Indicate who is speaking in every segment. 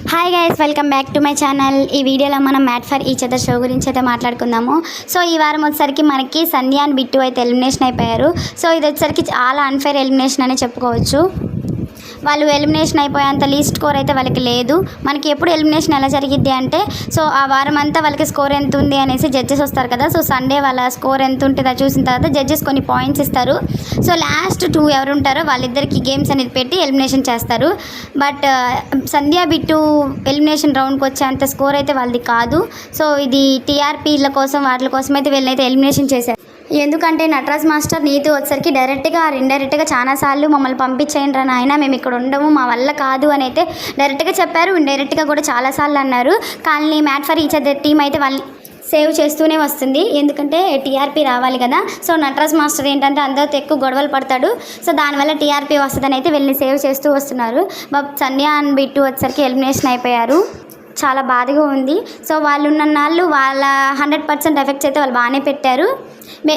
Speaker 1: Hi guys, welcome back to my channel. ఈ వీడియోలో మనం made for each other show గురించి అయితే మాట్లాడుకుందాము. సో ఈ వారం వచ్చేసరికి మనకి సంధ్య అండ్ బిట్టు అయితే ఎలిమినేషన్ అయిపోయారు. సో ఇది వచ్చేసరికి చాలా అన్ఫేర్ ఎలిమినేషన్ అనే చెప్పుకోవచ్చు. వాళ్ళు ఎలిమినేషన్ అయిపోయేంత లీస్ట్ స్కోర్ అయితే వాళ్ళకి లేదు. మనకి ఎప్పుడు ఎలిమినేషన్ ఎలా జరిగిద్ది అంటే, సో ఆ వారం అంతా వాళ్ళకి స్కోర్ ఎంత ఉంది అనేసి జడ్జెస్ వస్తారు కదా. సో సండే వాళ్ళ స్కోర్ ఎంత ఉంటుందో చూసిన తర్వాత జడ్జెస్ కొన్ని పాయింట్స్ ఇస్తారు. సో లాస్ట్ 2 ఎవరు ఉంటారో వాళ్ళిద్దరికి గేమ్స్ అనేది పెట్టి ఎలిమినేషన్ చేస్తారు. బట్ సంధ్య బిట్టు ఎలిమినేషన్ రౌండ్కి వచ్చేంత స్కోర్ అయితే వాళ్ళది కాదు. సో ఇది టీఆర్పీల కోసం వాటి కోసం అయితే వీళ్ళనైతే ఎలిమినేషన్ చేశారు. ఎందుకంటే నటరాజ్ మాస్టర్ నీతి వచ్చేసరికి డైరెక్ట్గా ఆర్ ఇండైరెక్ట్గా చాలాసార్లు మమ్మల్ని పంపించేయండి రా నాయన, మేము ఇక్కడ ఉండము, మా వల్ల కాదు అని అయితే డైరెక్ట్గా చెప్పారు. ఇండైరెక్ట్గా కూడా చాలాసార్లు అన్నారు. కానీ made for each other team అయితే వాళ్ళని సేవ్ చేస్తూనే వస్తుంది. ఎందుకంటే టీఆర్పీ రావాలి కదా. సో నటరాజ్ మాస్టర్ ఏంటంటే అందరితో ఎక్కువ గొడవలు పడతాడు. సో దానివల్ల టీఆర్పీ వస్తుందని అయితే వీళ్ళని సేవ్ చేస్తూ వస్తున్నారు. బట్ సంధ్య అండ్ బిట్టు వచ్చేసరికి ఎలిమినేషన్ అయిపోయారు. చాలా బాధగా ఉంది. సో వాళ్ళు ఉన్న నాళ్ళు వాళ్ళ 100% ఎఫెక్ట్స్ అయితే వాళ్ళు బాగానే పెట్టారు.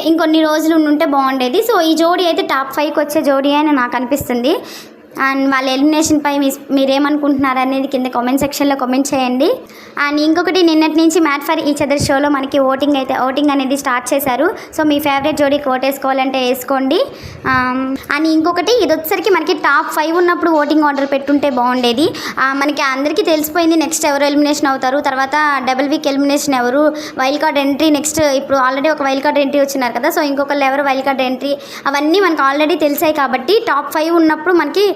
Speaker 1: ఇంకొన్ని రోజులు ఉంటే బాగుండేది. సో ఈ జోడీ అయితే టాప్ 5కి వచ్చే జోడీ అని నాకు అనిపిస్తుంది. అండ్ వాళ్ళ ఎలిమినేషన్పై మీరేమనుకుంటున్నారు అనేది కింద కామెంట్ సెక్షన్లో కామెంట్ చేయండి. అండ్ ఇంకొకటి, నిన్నటి నుంచి మ్యాట్ ఫర్ ఈచ్ అదర్ షోలో మనకి ఓటింగ్ అనేది స్టార్ట్ చేశారు. సో మీ ఫేవరెట్ జోడీకి ఓటేసుకోవాలంటే వేసుకోండి. అండ్ ఇంకొకటి, ఇది వచ్చేసరికి మనకి టాప్ 5 ఉన్నప్పుడు ఓటింగ్ ఆర్డర్ పెట్టుంటే బాగుండేది. మనకి అందరికీ తెలిసిపోయింది నెక్స్ట్ ఎవరు ఎలిమినేషన్ అవుతారు, తర్వాత డబుల్ వీక్ ఎలిమినేషన్ ఎవరు, వైల్డ్ కార్డ్ ఎంట్రీ, నెక్స్ట్ ఇప్పుడు ఆల్రెడీ ఒక వైల్డ్ కార్డ్ ఎంట్రీ వచ్చినారు కదా. సో ఇంకొకళ్ళు ఎవరు వైల్డ్ కార్డ్ ఎంట్రీ, అవన్నీ మనకు ఆల్రెడీ తెలిసాయి. కాబట్టి టాప్ 5 ఉన్నప్పుడు మనకి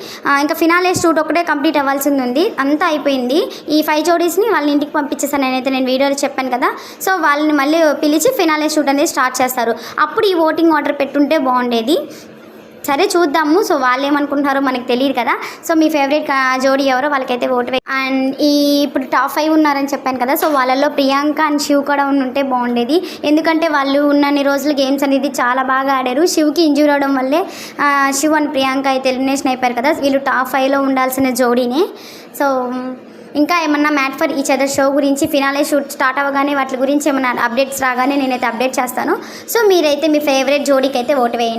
Speaker 1: ఇంకా ఫినాలే షూట్ ఒకటే కంప్లీట్ అవ్వాల్సింది ఉంది. అంతా అయిపోయింది. ఈ 5 జోడీస్ని వాళ్ళని ఇంటికి పంపించేసాను నేనైతే, నేను వీడియోలో చెప్పాను కదా. సో వాళ్ళని మళ్ళీ పిలిచి ఫినాలే షూట్ అనేది స్టార్ట్ చేస్తారు. అప్పుడు ఈ ఓటింగ్ ఆర్డర్ పెట్టుంటే బాగుండేది. సరే చూద్దాము. సో వాళ్ళు ఏమనుకుంటున్నారో మనకు తెలియదు కదా. సో మీ ఫేవరెట్ జోడీ ఎవరో వాళ్ళకైతే ఓటు వేయండి. అండ్ ఇప్పుడు టాప్ 5 ఉన్నారని చెప్పాను కదా. సో వాళ్ళల్లో ప్రియాంక అండ్ శివ్ కూడా ఉంటే బాగుండేది. ఎందుకంటే వాళ్ళు ఉన్నన్ని రోజులు గేమ్స్ అనేది చాలా బాగా ఆడారు. శివ్కి ఇంజూరీ అవడం వల్లే శివ్ అండ్ ప్రియాంక అయితే ఎలిమినేషన్ అయిపోయారు కదా. వీళ్ళు టాప్ 5లో ఉండాల్సిన జోడీనే. సో ఇంకా ఏమన్నా made for each other show గురించి ఫినాలే షూట్ స్టార్ట్ అవ్వగానే వాటి గురించి ఏమన్నా అప్డేట్స్ రాగానే నేనైతే అప్డేట్ చేస్తాను. సో మీరైతే మీ ఫేవరెట్ జోడీకి అయితే ఓటు వేయండి.